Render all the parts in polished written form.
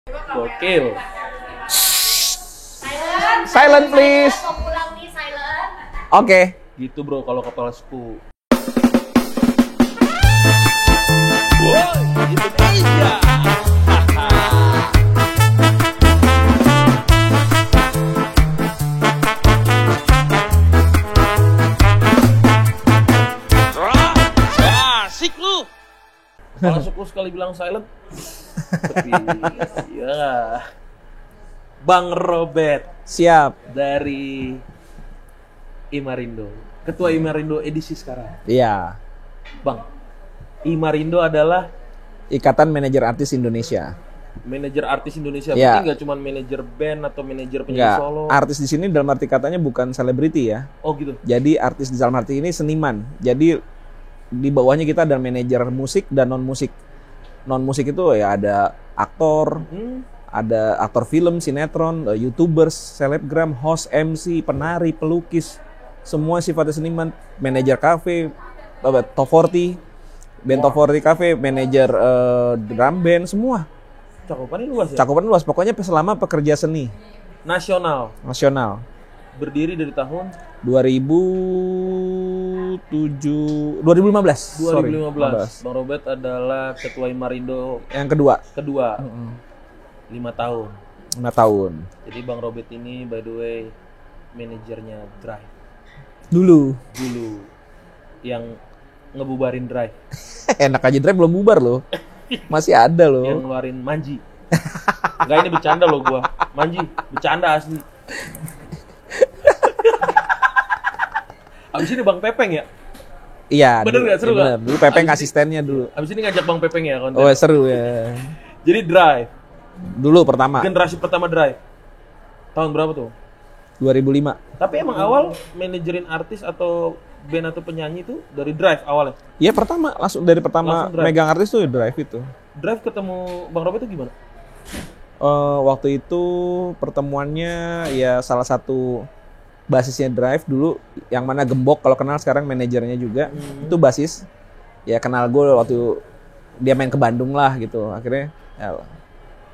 Gokil. Silent please. Mau pulang nih, silent. Oke. Gitu bro kalau kepala suku. Woi, Indonesia. Asik lu. Kepala suku sekali bilang silent. Tapi ya. Bang Robert Siap. dari Imarindo. Ketua Imarindo edisi sekarang. Iya. Bang, Imarindo adalah Ikatan Manajer Artis Indonesia. manajer artis Indonesia. Ya. Berarti nggak cuma manajer band atau manajer penyanyi Enggak. solo. Artis di sini dalam arti katanya bukan selebriti ya. Oh gitu. Jadi artis di dalam arti ini seniman. Jadi di bawahnya kita ada manajer musik dan non musik. Non musik itu ya ada aktor, ada aktor film, sinetron, YouTubers, selebgram, host, MC, penari, pelukis, semua sifatnya seniman, manajer kafe, top 40, band top 40 kafe, manajer drum band, semua. Cakupannya luas ya. Cakupan luas, pokoknya selama pekerja seni Nasional. nasional. Berdiri dari tahun 2015. 2015. Sorry, Bang Robert adalah ketua Imarindo Yang kedua, kedua. 5 tahun. 5 tahun. Jadi Bang Robert ini by the way manajernya Drive Dulu. yang ngebubarin Drive, Enak aja Drive belum bubar loh. Masih ada loh. yang ngeluarin Manji. Enggak, ini bercanda loh gua. Manji, bercanda asli. Abis ini Bang Pepeng ya? Iya. Bener nggak? Seru nggak? Dulu Pepeng Abis asistennya dulu. Abis ini ngajak Bang Pepeng ya konten. Oh seru ya. Jadi Drive, Dulu pertama generasi pertama Drive. Tahun berapa tuh? 2005. Tapi emang awal manajerin artis atau band atau penyanyi itu dari Drive awalnya. Iya pertama langsung dari pertama Langsung Drive. megang artis tuh Drive itu. Drive ketemu Bang Robert itu gimana? Waktu itu pertemuannya ya salah satu basisnya Drive dulu yang mana Gembok kalau kenal sekarang manajernya juga itu basis. Ya kenal gue waktu dia main ke Bandung lah gitu. Akhirnya ya,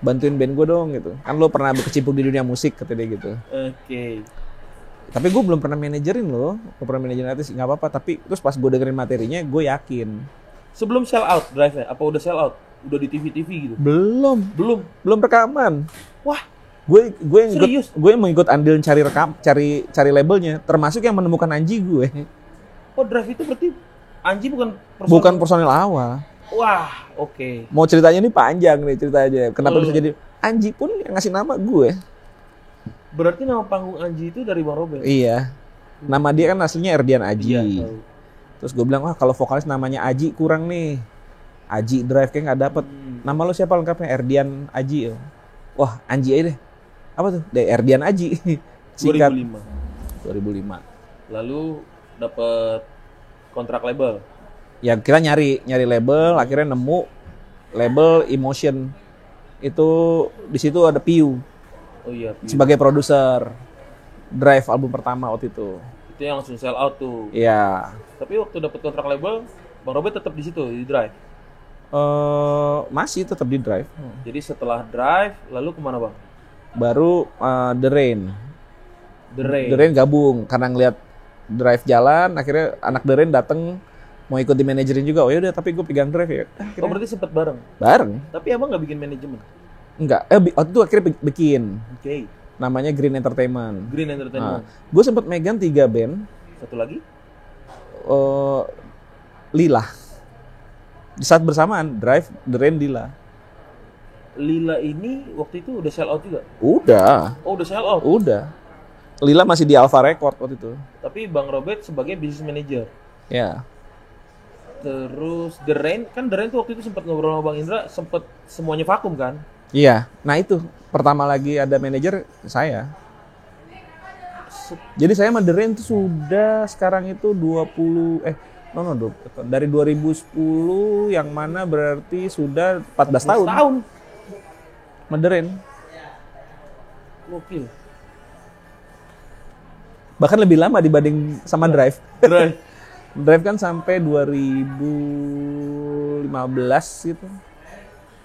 bantuin band gue dong gitu. Kan lo pernah berkecimpung di dunia musik kata dia gitu. Oke. Tapi gue belum pernah manajerin loh. Gue pernah manajerin artis nggak apa-apa. Tapi terus pas gue dengerin materinya gue yakin. Sebelum sell out Drive-nya, apa udah sell out? Udah di TV-TV gitu? Belum rekaman. Wah, Gue serius? mengikut andil cari cari labelnya, termasuk yang menemukan Anji gue. Oh Drive itu berarti Anji bukan Bukan personil awal. Wah, oke. Mau ceritanya ini panjang nih ceritanya. Kenapa Oh. bisa jadi Anji pun yang ngasih nama gue. Berarti nama panggung Anji itu dari Bang Robert? Iya. Nama dia kan aslinya Erdian Aji. Iya, tahu. Terus gue bilang, wah kalau vokalis namanya Aji kurang nih. Aji Drive kayak nggak dapet. Nama lo siapa lengkapnya? Erdian Aji. Wah Anji aja deh. Apa tuh? Erdian Aji. Singkat. 2005. Lalu dapet kontrak label. Ya kita nyari label, akhirnya nemu label Emotion. Itu di situ ada Piu Oh iya, Piu. sebagai produser Drive album pertama waktu itu. Itu yang langsung sell out tuh. Iya. Tapi waktu dapet kontrak label, Bang Robert tetap di situ di Drive. Masih tetap di Drive. Jadi setelah Drive, lalu kemana Bang? Baru The Rain. The Rain. The Rain gabung karena ngeliat Drive jalan, akhirnya anak The Rain dateng mau ikut di manajerin juga. Oh yaudah, tapi gue pegang Drive ya. Oh berarti sempet bareng. Bareng. Tapi abang nggak bikin manajemen? Enggak. Waktu itu akhirnya bikin. Oke. Namanya Green Entertainment. Green Entertainment. Gue sempat megang 3 band. Satu lagi? Lila. Di saat bersamaan, Drive, The Rain, Lila. Lila ini waktu itu udah sell out juga? Udah. Oh udah sell out? Udah. Lila masih di Alpha Record waktu itu. Tapi Bang Robert sebagai business manager. Ya. Terus The Rain, kan The Rain tuh waktu itu sempat ngobrol sama Bang Indra, sempat semuanya vakum kan? Iya. Nah itu, pertama lagi ada manajer saya. Jadi saya sama The Rain itu sudah sekarang itu 20 dari 2010 yang mana berarti sudah 14 tahun. Sama The Rain. Gokil. Bahkan lebih lama dibanding sama Drive. Drive. Drive kan sampai 2015 gitu.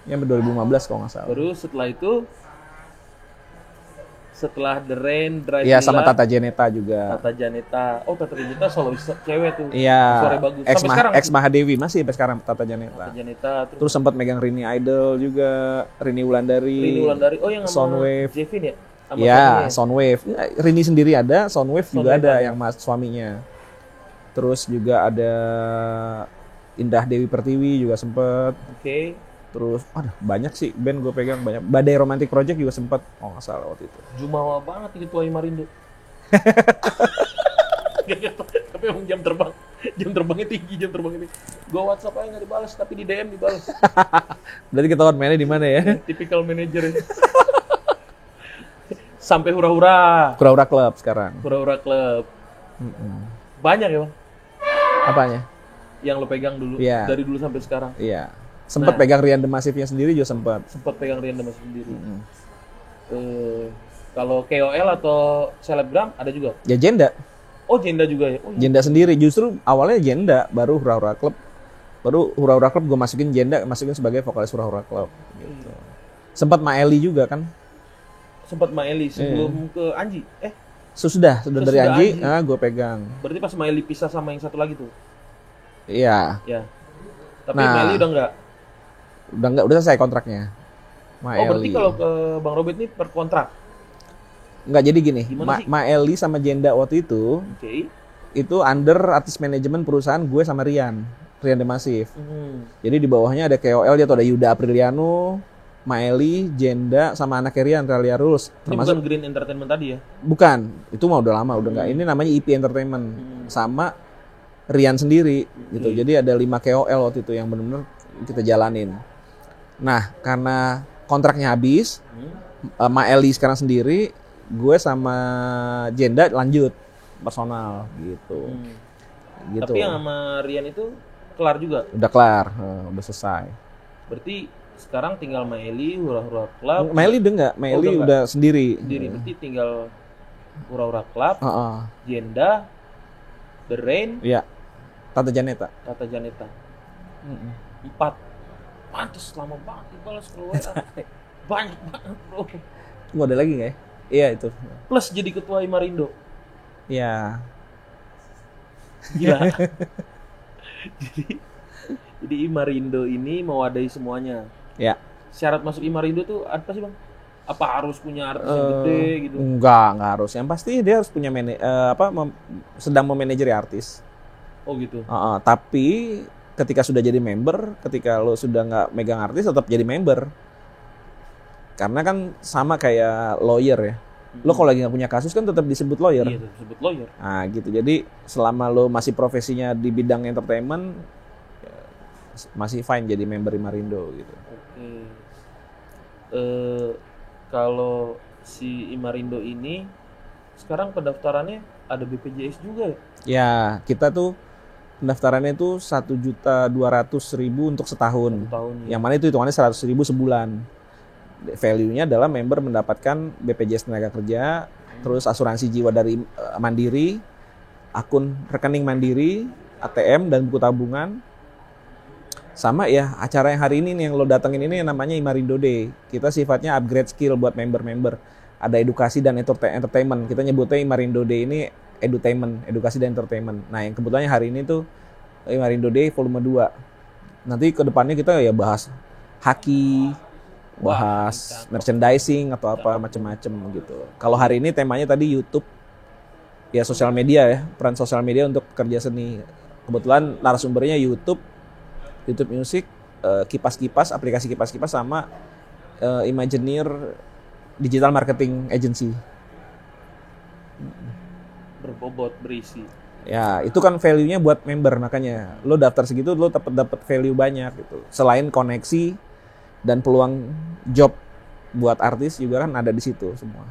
Ya 2015 kalau nggak salah. Baru setelah itu, setelah The Rain, Drive Iya, sama Villa, Tata Janeta juga. Tata Janeta. Oh, Tata Janeta solois cewek tuh. Iya, Suaranya bagus. Sampai sekarang. ex Mahadewi masih sampai sekarang Tata Janeta. Tata Janeta. Terus sempat megang Rini Idol juga, Rini Wulandari. Rini Wulandari. Oh, yang sama Soundwave. Jevin ya? Sama Iya, suaminya ya? Soundwave. Rini sendiri ada, Soundwave juga Soundwave ada ada. yang suaminya. Terus juga ada Indah Dewi Pertiwi juga sempet. Oke. Terus, aduh banyak sih band gue pegang banyak. Badai Romantic Project juga sempet, oh nggak salah waktu itu. Jumawa banget itu Ketua Imarindo. Tapi emang jam terbangnya tinggi, jam terbangnya tinggi. Gua WhatsApp aja nggak dibalas, tapi di DM dibalas. Berarti ketahuan mainnya di mana ya? Tipikal manajer. Sampai hura-hura. Kura-Kura Club sekarang. Hura-hura Club. Banyak ya, Bang, Apanya? yang lo pegang dulu. Iya. Dari dulu sampai sekarang. Iya. Sempat Nah. pegang Rian The Massive-nya sendiri juga sempat. Sempat pegang Rian Damas sendiri. Kalau KOL atau selebgram ada juga. Ya Jenda. Oh, Jenda juga ya. Oh, iya. Jenda sendiri justru awalnya Jenda, baru Hura-Hura Club. Baru Hura-Hura Club gue masukin Jenda, masukin sebagai vokalis Hura-Hura Club gitu. Sempat Maeli juga kan. Sempat Maeli sebelum ke Anji. Sudah dari Sesudah Anji, Anji. gue pegang. Berarti pas Maeli pisah sama yang satu lagi tuh. Iya. Ya. Tapi Nah. Maeli udah enggak. Udah selesai kontraknya. Maeli. Oh, berarti kalau ke Bang Robert ini per kontrak. Nggak, jadi gini, Gimana sih? Maeli sama Jenda waktu itu Oke. under artis manajemen perusahaan gue sama Rian The Massive. Jadi di bawahnya ada KOL, dia tuh ada Yuda Apriliano, Maeli, Jenda, sama anak Rian, Ralia Rules. Ini bukan Green Entertainment tadi ya? Bukan, itu mah udah lama, udah nggak. Ini namanya IP Entertainment sama Rian sendiri gitu. Jadi ada 5 KOL waktu itu yang benar-benar kita jalanin. Nah, karena kontraknya habis, Maeli sekarang sendiri, gue sama Jenda lanjut personal gitu. Gitu. Tapi yang sama Rian itu kelar juga. Udah kelar, udah selesai. Berarti sekarang tinggal Maeli, Hura-Hura Club. Maeli udah nggak, Maeli udah udah sendiri. Berarti tinggal Hura-Hura Club, Heeh. Jenda, The Rain, Iya. Tata Janeta. Tata Janeta. 4. Pantes lama banget dibalas kalau WA. Banyak banget, bro. Tunggu, ada lagi nggak ya? Iya itu. Plus jadi ketua Imarindo. Iya. Gila. jadi Imarindo ini mewadahi semuanya. Ya. Syarat masuk Imarindo tuh apa sih, Bang? Apa harus punya artis yang gede gitu? Enggak harus. Yang pasti dia harus punya sedang memanajeri artis. Oh gitu. Tapi ketika sudah jadi member, ketika lo sudah nggak megang artis, tetap jadi member. Karena kan sama kayak lawyer ya. Lo kalau lagi nggak punya kasus kan tetap disebut lawyer. Iya, disebut lawyer. Nah gitu. Jadi selama lo masih profesinya di bidang entertainment, ya, masih fine jadi member Imarindo gitu. Oke. Kalau si Imarindo ini sekarang pendaftarannya ada BPJS juga ya? Ya, kita tuh pendaftarannya itu 1.200.000 untuk setahun. Tahun. Yang mana itu hitungannya 100.000 sebulan. Value-nya adalah member mendapatkan BPJS tenaga kerja, terus asuransi jiwa dari Mandiri, akun rekening Mandiri, ATM dan buku tabungan. Sama ya, acara yang hari ini nih, yang lo datengin ini namanya Imarindo Day. Kita sifatnya upgrade skill buat member-member. Ada edukasi dan entertainment. Kita nyebutnya Imarindo Day ini edutainment, edukasi dan entertainment. Nah, yang kebetulannya hari ini tuh Imarindo Day volume 2. Nanti ke depannya kita ya bahas haki, bahas merchandising atau apa macam-macam gitu. Kalau hari ini temanya tadi YouTube, ya sosial media ya, peran sosial media untuk kerja seni. Kebetulan narasumbernya YouTube Music, kipas-kipas, aplikasi kipas-kipas sama Imagineer Digital Marketing Agency. Berbobot, berisi. Ya, itu kan value-nya buat member, makanya lo daftar segitu lo dapat value banyak gitu. Selain koneksi dan peluang job buat artis juga kan ada di situ semua.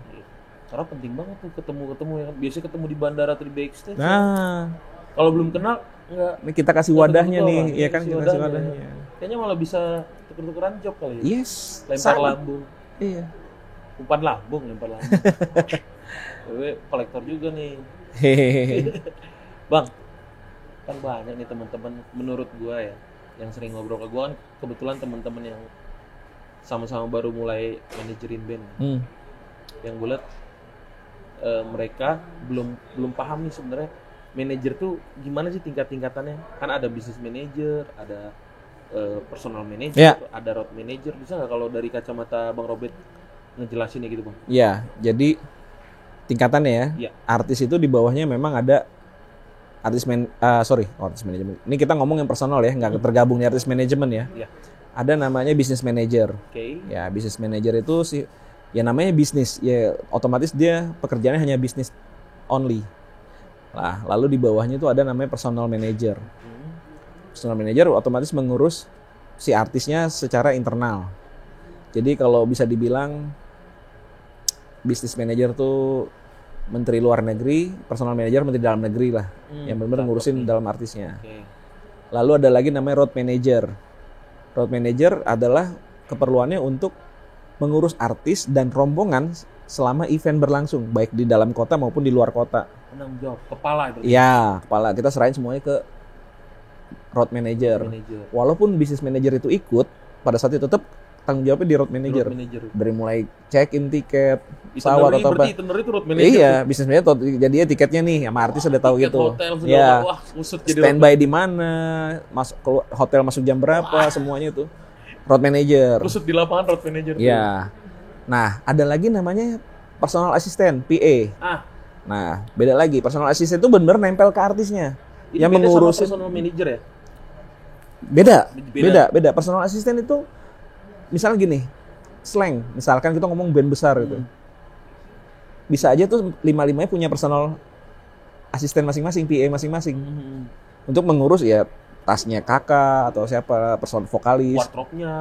Karena penting banget tuh ketemu ya. Biasanya ketemu di bandara atau di backstage. Nah, kalau belum kenal enggak. Ini kita kasih wadahnya nih, ya kan kita kasih wadahnya. Kayaknya malah bisa tuker-tukeran job kali ya. Yes. Lempar lambung. Iya. Umpan lambung, lempar lambung. Gue kolektor juga nih. Hehehe. Bang, kan banyak nih teman-teman menurut gue ya yang sering ngobrol ke gue kan kebetulan teman-teman yang sama-sama baru mulai manajerin band. Yang gue liat mereka belum paham nih sebenarnya manajer tuh gimana sih tingkatannya. Kan ada business manager, ada personal manager, ada road manager. Bisa nggak kalau dari kacamata Bang Robert ngejelasinnya gitu Bang? Ya, jadi tingkatannya ya. Artis itu di bawahnya memang ada artis manajemen. Ini kita ngomong yang personal ya, nggak tergabung di artis manajemen ya. Ada namanya business manager. Ya, business manager itu sih ya namanya bisnis. Ya otomatis dia pekerjaannya hanya bisnis only. Lah, lalu di bawahnya itu ada namanya personal manager. Personal manager otomatis mengurus si artisnya secara internal. Jadi kalau bisa dibilang business manager tuh menteri luar negeri, personal manager menteri dalam negeri lah, yang benar-benar ngurusin dalam artisnya. Lalu ada lagi namanya road manager. Road manager adalah keperluannya untuk mengurus artis dan rombongan selama event berlangsung, baik di dalam kota maupun di luar kota. Penanggung jawab, kepala itu. Iya, kepala. Kita serahin semuanya ke road manager. Walaupun business manager itu ikut, pada saat itu tetap tanggung jawabnya di road manager. Dari mulai check-in tiket, pesawat atau apa. Itu road manager. Iya, bisnis manager jadinya tiketnya nih sama artis udah tahu tiket gitu. Hotel sudah ya. Wah, jadi standby di mana, masuk hotel masuk jam berapa, semuanya itu. Road manager. Kusut di lapangan road manager. Iya. Nah, ada lagi namanya personal assistant, PA. Nah, beda lagi. Personal assistant itu benar nempel ke artisnya. Ini yang mengurusin personal manager ya? Beda. Personal assistant itu misalnya gini, slang. Misalkan kita ngomong band besar gitu. Bisa aja tuh 5-5-nya punya personal asisten masing-masing, PA masing-masing. Untuk mengurus ya tasnya kakak atau siapa, personal vokalis,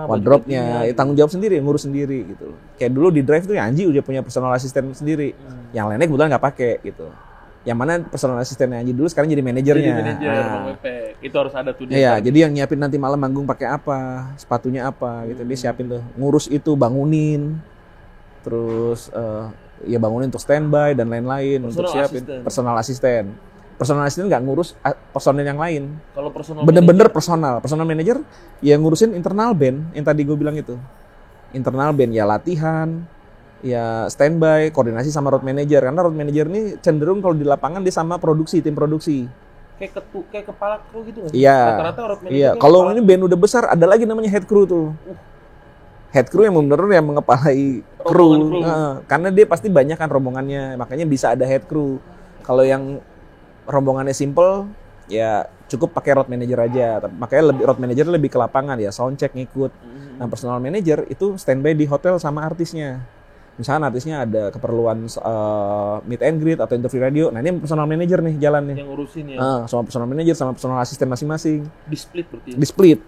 wardrobe-nya, ya, tanggung jawab sendiri, ngurus sendiri gitu. Kayak dulu di Drive tuh ya Anji udah punya personal asisten sendiri. Yang lainnya kebetulan nggak pakai gitu. Yang mana personal asistennya Anji dulu sekarang jadi manajernya. Jadi manajer, itu harus ada tuh dia. Iya, jadi yang nyiapin nanti malam manggung pakai apa, sepatunya apa gitu. Dia siapin tuh, ngurus itu, bangunin. Terus ya bangunin untuk standby dan lain-lain, untuk siapin personal asisten. Personal assistant nggak ngurus personel yang lain. Kalau personal bener-bener personal manager yang ngurusin internal band yang tadi gue bilang itu. Internal band ya latihan, ya standby, koordinasi sama road manager. Karena road manager ini cenderung kalau di lapangan dia sama produksi, tim produksi. Kayak kepala kru gitu nggak? Iya. Rata-rata road manager. Iya. Kalau ini band udah besar ada lagi namanya head crew tuh. Head crew yang bener-bener yang mengepalai kru. Karena dia pasti banyak kan rombongannya, makanya bisa ada head crew. Kalau yang rombongannya simple, ya cukup pakai road manager aja. Makanya road manager lebih ke lapangan ya, sound check ngikut. Nah, personal manager itu standby di hotel sama artisnya. Misalnya artisnya ada keperluan meet and greet atau interview radio. Nah, ini personal manager nih jalannya. Yang ngurusin ya. Sama personal manager sama personal asisten masing-masing. Di split berarti. Di split.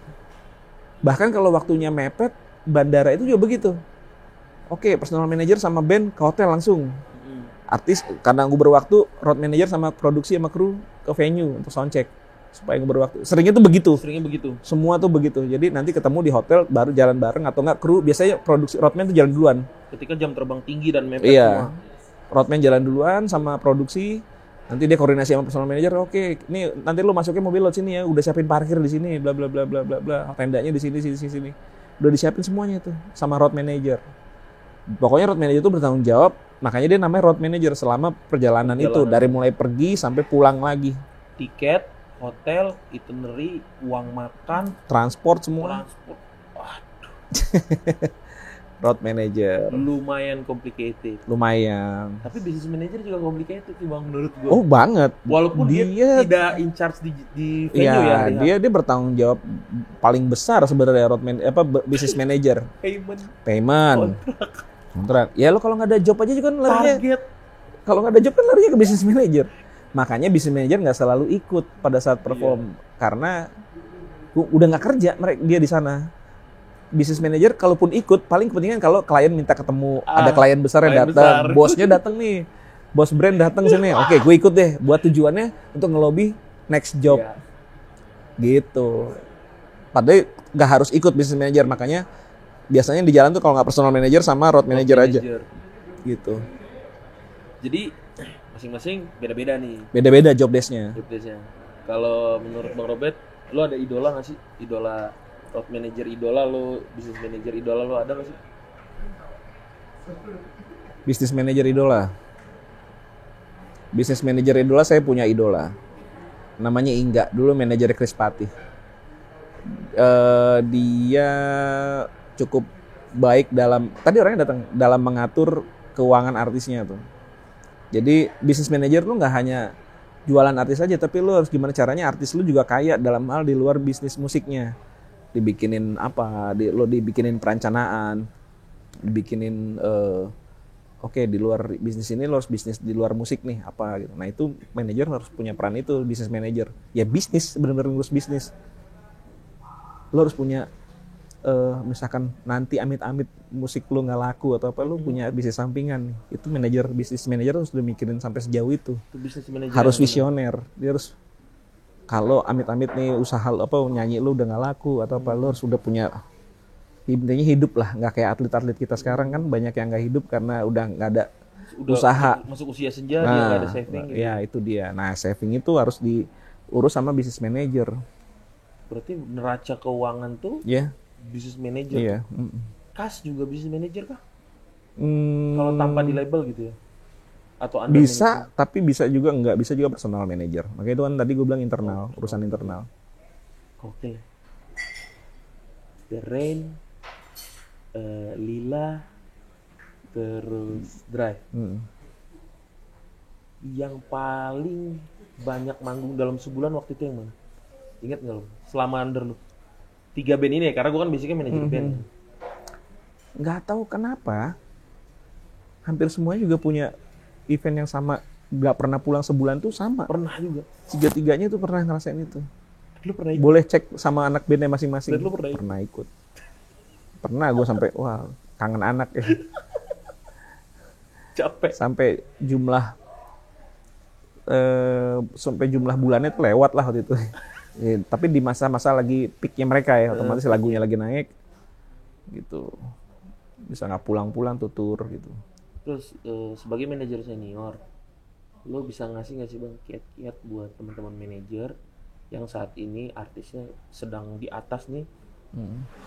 Bahkan kalau waktunya mepet, bandara itu juga begitu. Oke, personal manager sama band ke hotel langsung. Artis karena gue berwaktu, road manager sama produksi sama kru ke venue untuk sound check supaya gue berwaktu. Seringnya begitu. Semua tuh begitu. Jadi nanti ketemu di hotel baru jalan bareng atau enggak kru biasanya produksi roadman tuh jalan duluan. Ketika jam terbang tinggi dan mepet semua. Roadman jalan duluan sama produksi. Nanti dia koordinasi sama personal manager. Oke, ini nanti lu masuknya mobil lo sini ya. Udah siapin parkir di sini, bla bla bla bla bla bla. Tendanya di sini. Udah disiapin semuanya itu sama road manager. Pokoknya road manager itu bertanggung jawab, makanya dia namanya road manager selama perjalanan itu dari mulai pergi sampai pulang lagi. Tiket, hotel, itinerary, uang makan, transport semua. Waduh. Road manager. Lumayan complicated. Lumayan. Tapi business manager juga complicated sih Bang menurut gue. Oh banget. Walaupun dia tidak in charge di venue ya. Dia bertanggung jawab paling besar sebenarnya business manager. Payment. Kontrak. Ya lo kalau nggak ada job aja juga kan larinya. Target. Kalau nggak ada job kan larinya ke business manager. Makanya business manager nggak selalu ikut pada saat perform karena udah nggak kerja dia di sana. Business manager kalaupun ikut paling kepentingan kalau klien minta ketemu, ada klien besar yang datang, bosnya datang nih, bos brand datang sini. Oke, gue ikut deh. Buat tujuannya untuk ngelobi next job. Gitu. Padahal nggak harus ikut business manager, makanya biasanya di jalan tuh kalau nggak personal manager sama road manager aja. Gitu. Jadi masing-masing beda-beda nih. Beda-beda job desk-nya. Kalau menurut Bang Robert, lo ada idola nggak sih? Idola road manager idola lo, business manager idola lo ada nggak sih? Business manager idola. Business manager idola saya punya idola. Namanya Ingga, dulu manajer Chris Patih. Dia cukup baik tadi orangnya datang dalam mengatur keuangan artisnya tuh. Jadi business manager lu nggak hanya jualan artis aja, tapi lu harus gimana caranya artis lu juga kaya dalam hal di luar bisnis musiknya. Dibikinin apa, lo dibikinin perencanaan, dibikinin oke, di luar bisnis ini lo harus bisnis di luar musik nih apa gitu. Nah itu manajer harus punya peran itu, business manager. Ya bisnis, benar-benar ngurus bisnis. Lo harus punya misalkan nanti amit-amit musik lo nggak laku atau apa, lo punya bisnis sampingan nih. Itu bisnis manajer harus udah mikirin sampai sejauh itu. Harus visioner. Dia harus kalau amit-amit nih usaha apa nyanyi lo udah nggak laku atau apa, lo harus udah punya intinya hidup lah, nggak kayak atlet-atlet kita sekarang kan banyak yang nggak hidup karena udah nggak ada usaha. Masuk usia senja, dia nggak ada saving. Gitu. Ya itu dia. Nah saving itu harus diurus sama business manager. Berarti neraca keuangan tuh business manager. Iya. Kas juga business manager kah? Kalau tanpa di label gitu ya? Atau bisa, tapi bisa juga enggak, bisa juga personal manager. Makanya itu kan tadi gue bilang internal, urusan internal. Oke. The Rain, Lila, terus Drive. Yang paling banyak manggung dalam sebulan waktu itu yang mana? Ingat nggak lo? Selama under lo? 3 band ini ya, karena gue kan basicnya manajer band. Nggak tahu kenapa, hampir semuanya juga punya event yang sama. Nggak pernah pulang sebulan tuh sama. Pernah juga. 3-3-nya tuh pernah ngerasain itu. Lu pernah ikut? Boleh cek sama anak bandnya masing-masing. Lu pernah ikut. Pernah gue sampai wah kangen anak ya. Capek. Sampai jumlah bulannya tuh lewat lah waktu itu. Ya, tapi di masa-masa lagi peaknya mereka ya, otomatis lagunya lagi naik gitu. Bisa nggak pulang-pulang tuh tour gitu. Terus sebagai manajer senior, lo bisa ngasih nggak sih bang kiat-kiat buat teman-teman manajer yang saat ini artisnya sedang di atas nih,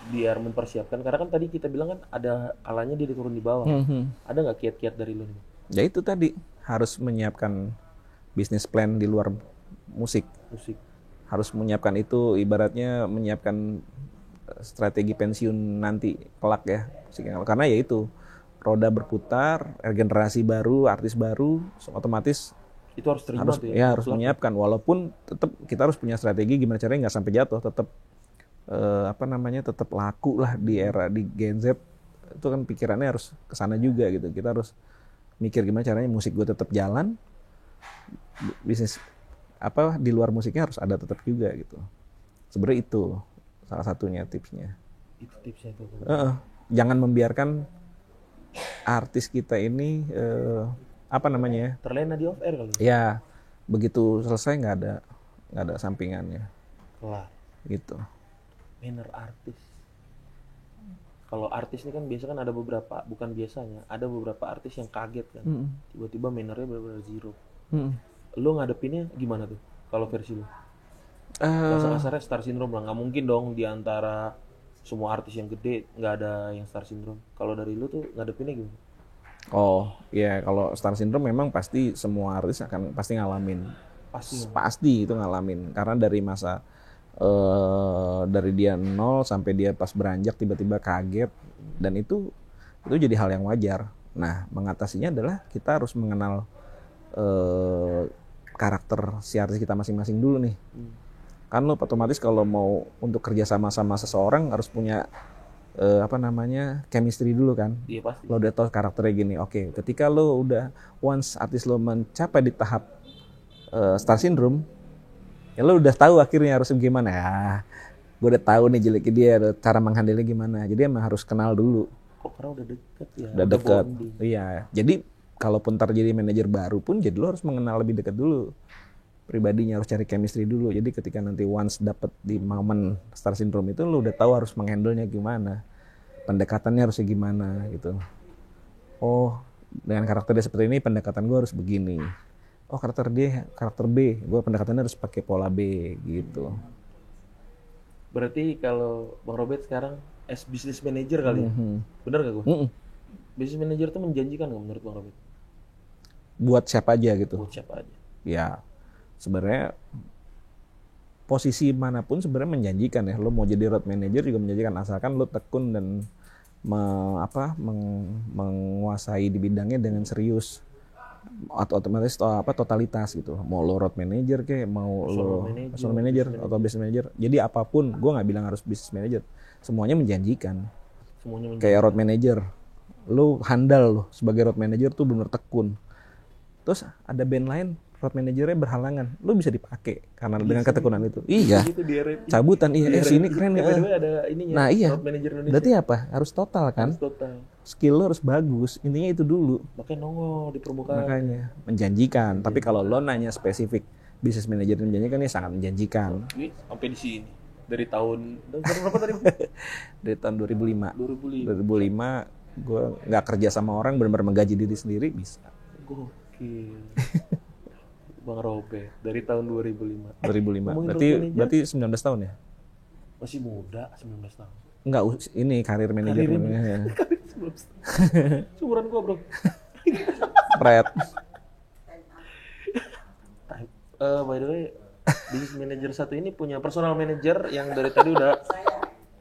biar mempersiapkan, karena kan tadi kita bilang kan ada kalanya dia turun di bawah. Ada nggak kiat-kiat dari lo nih? Ya itu tadi harus menyiapkan bisnis plan di luar musik. Harus menyiapkan itu, ibaratnya menyiapkan strategi pensiun nanti kelak ya. Karena ya itu roda berputar, generasi baru, artis baru, otomatis itu harus terima harus menyiapkan. Walaupun tetap kita harus punya strategi gimana caranya nggak sampai jatuh, tetap tetap laku lah di era di Gen Z. Itu kan pikirannya harus kesana juga gitu. Kita harus mikir gimana caranya musik gue tetap jalan, bisnis di luar musiknya harus ada tetap juga gitu. Sebenarnya itu salah satunya tipsnya. Itu tipsnya itu. Jangan membiarkan artis kita ini terlena di off air kali. Ya, begitu selesai nggak ada sampingannya. Kelar. Gitu. Manner artis. Kalau artis ini kan biasa kan ada beberapa, bukan biasanya, ada beberapa artis yang kaget kan. Tiba-tiba mannernya benar-benar zero. Lo ngadepinnya gimana tuh kalau versi lo? Kasar-kasarnya star syndrome lah, nggak mungkin dong di antara semua artis yang gede nggak ada yang star syndrome. Kalau dari lo tuh ngadepinnya gimana? Oh ya, kalau star syndrome memang pasti semua artis pasti ngalamin. Pasti itu ngalamin, karena dari masa dari dia nol sampai dia pas beranjak tiba-tiba kaget, dan itu jadi hal yang wajar. Nah, mengatasinya adalah kita harus mengenal karakter si artis kita masing-masing dulu nih. Kan lo otomatis kalau mau untuk kerja sama seseorang harus punya chemistry dulu kan. Iya pasti. Lo udah tahu karakternya gini. Oke, ketika lo udah once artis lo mencapai di tahap star syndrome, ya lo udah tahu akhirnya harus gimana ya. Gue udah tahu nih jeleknya dia, cara menghandle gimana. Jadi emang harus kenal dulu. Kok karena udah deket ya. Udah deket. Iya. Jadi kalaupun terjadi manajer baru pun, jadi lo harus mengenal lebih dekat dulu pribadinya, harus cari chemistry dulu. Jadi ketika nanti once dapet di momen star syndrome itu, lo udah tahu harus menghandle-nya gimana, pendekatannya harusnya gimana gitu. Oh, dengan karakter dia seperti ini, pendekatan gue harus begini. Oh, karakter B, gue pendekatannya harus pakai pola B gitu. Berarti kalau Bang Robert sekarang as business manager kali ya? Bener gak gue? Business manager tuh menjanjikan gak menurut Bang Robert? Buat siapa aja gitu. Buat siapa aja? Ya, sebenarnya posisi manapun sebenarnya menjanjikan ya. Lo mau jadi road manager juga menjanjikan asalkan lo tekun dan menguasai di bidangnya dengan serius atau otomatis totalitas gitu. Mau lo road manager kayak mau personal manager atau business manager. Jadi apapun, gue nggak bilang harus business manager. Semuanya menjanjikan. Kayak road manager, lo handal lo sebagai road manager tuh bener tekun. Terus ada band lain road manajernya berhalangan, lo bisa dipakai karena dengan ketekunan itu. Iya. Cabutan sini keren ya. Ada ininya. Nah iya. Berarti apa? Harus total kan? Harus total. Skill lo harus bagus. Intinya itu dulu. Makanya nongol di permukaan. Makanya menjanjikan. Tapi kalau lo nanya spesifik business manager menjanjikan, ini sangat menjanjikan. Sampai di sini. Dari tahun berapa tadi? Dari tahun 2005. 2005 gue nggak kerja sama orang, benar-benar menggaji diri sendiri bisa. Gokil. Bang Robert dari tahun 2005. Berarti 19 tahun ya? Masih muda, 19 tahun. Enggak, ini karir manajernya. Karir 19 tahun. Seumuran gua, Bro. Pret. By the way, business manager satu ini punya personal manager yang dari tadi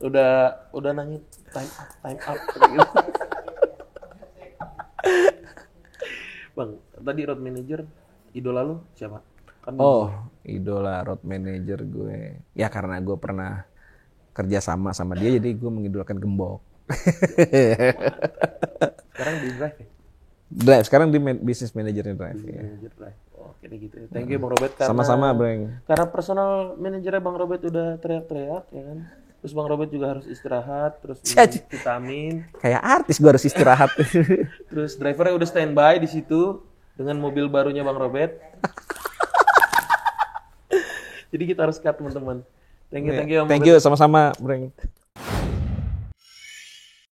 udah nanya time up gitu. Bang, tadi road manager idola lu siapa? Idola road manager gue. Ya karena gue pernah kerja sama dia, jadi gue mengidolakan Gembok. Sekarang di Drive ya? Drive, sekarang di business managernya Drive. Manager Drive. Oke gitu. Thank you Bang Robert. Sama-sama, Breng. Karena personal manajernya Bang Robert udah teriak-teriak, ya kan? Terus Bang Robert juga harus istirahat, terus vitamin. Kayak artis gue harus istirahat. Terus drivernya udah standby di situ dengan mobil barunya Bang Robert. Jadi kita harus cut teman-teman. Thank you Bang Robert. Thank you sama-sama, Breng.